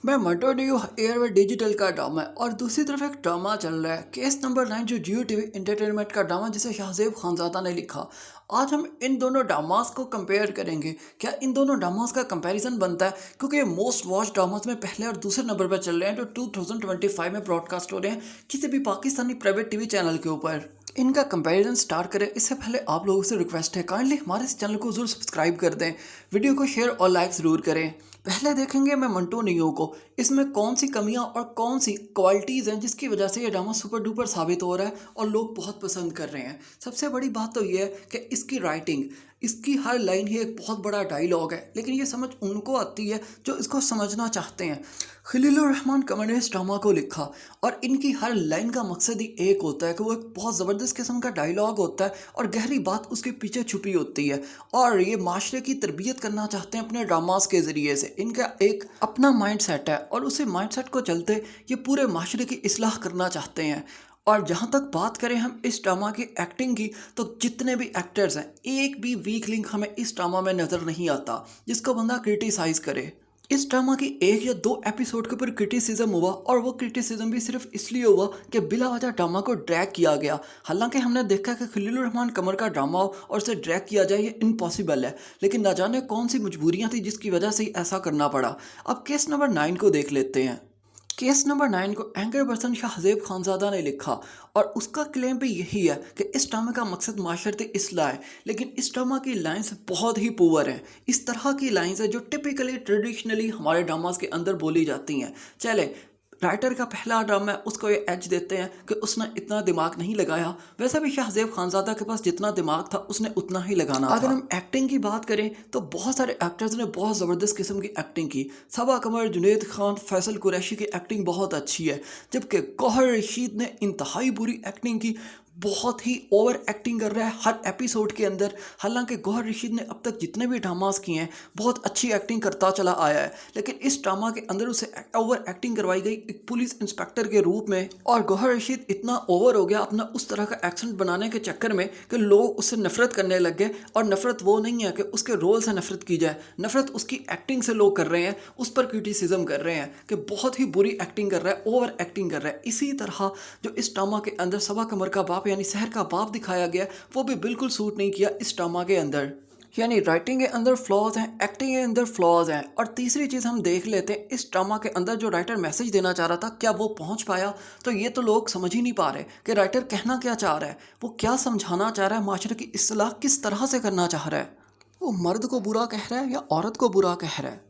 मैं Manto new airway digital का drama है और दूसरी तरफ एक ड्रामा चल रहा है केस नंबर 9 जो जियो टीवी इंटरटेनमेंट का ड्रामा जिसे शाहजेब खानजादा ने लिखा। आज हम इन दोनों ड्रामास को कंपेयर करेंगे। क्या इन दोनों ड्रामास का कंपैरिजन बनता है क्योंकि ये मोस्ट वॉच ड्रामास में पहले और दूसरे नंबर पर चल रहे हैं जो 2025 में ब्रॉडकास्ट हो रहे हैं किसी भी पाकिस्तानी प्राइवेट टीवी चैनल के ऊपर। इनका कंपैरिजन स्टार्ट करें इससे पहले आप लोगों से रिक्वेस्ट है काइंडली हमारे इस चैनल को जरूर सब्सक्राइब कर दें, वीडियो को शेयर और लाइक ज़रूर करें। पहले देखेंगे मैं मंटो नियो को, इसमें कौन सी कमियां और कौन सी क्वालिटीज़ हैं जिसकी वजह से ये ड्रामा सुपर डुपर साबित हो रहा है और लोग बहुत पसंद कर रहे हैं। सबसे बड़ी बात तो ये है कि इसकी राइटिंग, इसकी हर लाइन ही एक बहुत बड़ा डायलॉग है, लेकिन ये समझ उनको आती है जो इसको समझना चाहते हैं। खलीलुर रहमान कमर ने इस ड्रामा को लिखा और इनकी हर लाइन का मकसद ही एक होता है कि वो एक बहुत ज़बरदस्त किस्म का डायलॉग होता है और गहरी बात उसके पीछे छुपी होती है और ये माशरे की तरबियत करना चाहते हैं अपने ड्रामास के ज़रिए से। इनका एक अपना माइंड सेट है और उसी माइंड सेट को चलते ये पूरे माशरे की इस्लाह करना चाहते हैं। और जहाँ तक बात करें हम इस ड्रामा की एक्टिंग की, तो जितने भी एक्टर्स हैं एक भी वीक लिंक हमें इस ड्रामा में नज़र नहीं आता जिसको बंदा क्रिटिसाइज़ करे। इस ड्रामा की एक या दो एपिसोड के ऊपर क्रिटिसिज्म हुआ और वो क्रिटिसिज्म भी सिर्फ इसलिए हुआ कि बिला वजह ड्रामा को ड्रैग किया गया। हालांकि हमने देखा कि खलीलुर रहमान कमर का ड्रामा हो और उसे ड्रैग किया जाए ये इम्पॉसिबल है, लेकिन न जाने कौन सी मजबूरियाँ थी जिसकी वजह से ऐसा करना पड़ा। अब केस नंबर 9 को देख लेते हैं। केस नंबर 9 को एंकर पर्सन शाहजेब खानजादा ने लिखा और उसका क्लेम भी यही है कि इस ड्रामे का मकसद माशरती इस्लाह है, लेकिन इस ड्रामा की लाइंस बहुत ही पुअर हैं। इस तरह की लाइंस है जो टिपिकली ट्रेडिशनली हमारे ड्रामास के अंदर बोली जाती हैं। चले, राइटर का पहला ड्रामा है उसको ये एज देते हैं कि उसने इतना दिमाग नहीं लगाया, वैसे भी शाहजेब खानजादा के पास जितना दिमाग था उसने उतना ही लगाना था। अगर हम एक्टिंग की बात करें तो बहुत सारे एक्टर्स ने बहुत ज़बरदस्त किस्म की एक्टिंग की। सबा कमर, जुनैद खान, फैसल कुरैशी की एक्टिंग बहुत अच्छी है, जबकि गौहर रशीद ने इंतहाई बुरी एक्टिंग की, बहुत ही ओवर एक्टिंग कर रहा है हर एपिसोड के अंदर। हालांकि गौहर रशीद ने अब तक जितने भी ड्रामास किए हैं बहुत अच्छी एक्टिंग करता चला आया है, लेकिन इस ड्रामा के अंदर उसे ओवर एक्टिंग करवाई गई एक पुलिस इंस्पेक्टर के रूप में और गौहर रशीद इतना ओवर हो गया अपना उस तरह का एक्सेंट बनाने के चक्कर में कि लोग उससे नफरत करने लग गए। और नफरत वो नहीं है कि उसके रोल से नफरत की जाए, नफरत उसकी एक्टिंग से लोग कर रहे हैं, उस पर क्रिटिसिज्म कर रहे हैं कि बहुत ही बुरी एक्टिंग कर रहा है, ओवर एक्टिंग कर रहा है। इसी तरह जो इस ड्रामा के अंदर सबा कमर का बाप यानी सहर का बाप दिखाया गया वो भी बिल्कुल सूट नहीं किया इस ड्रामा के अंदर। यानी राइटिंग के अंदर फ्लॉज हैं, एक्टिंग के अंदर फ्लॉज हैं। और तीसरी चीज़ हम देख लेते हैं इस ड्रामा के अंदर जो राइटर मैसेज देना चाह रहा था क्या वो पहुंच पाया, तो ये तो लोग समझ ही नहीं पा रहे कि राइटर कहना क्या चाह रहा है, वो क्या समझाना चाह रहा है, माशरे की इस्लाह किस तरह से करना चाह रहा है। वो मर्द को बुरा कह रहा है या औरत को बुरा कह रहा है।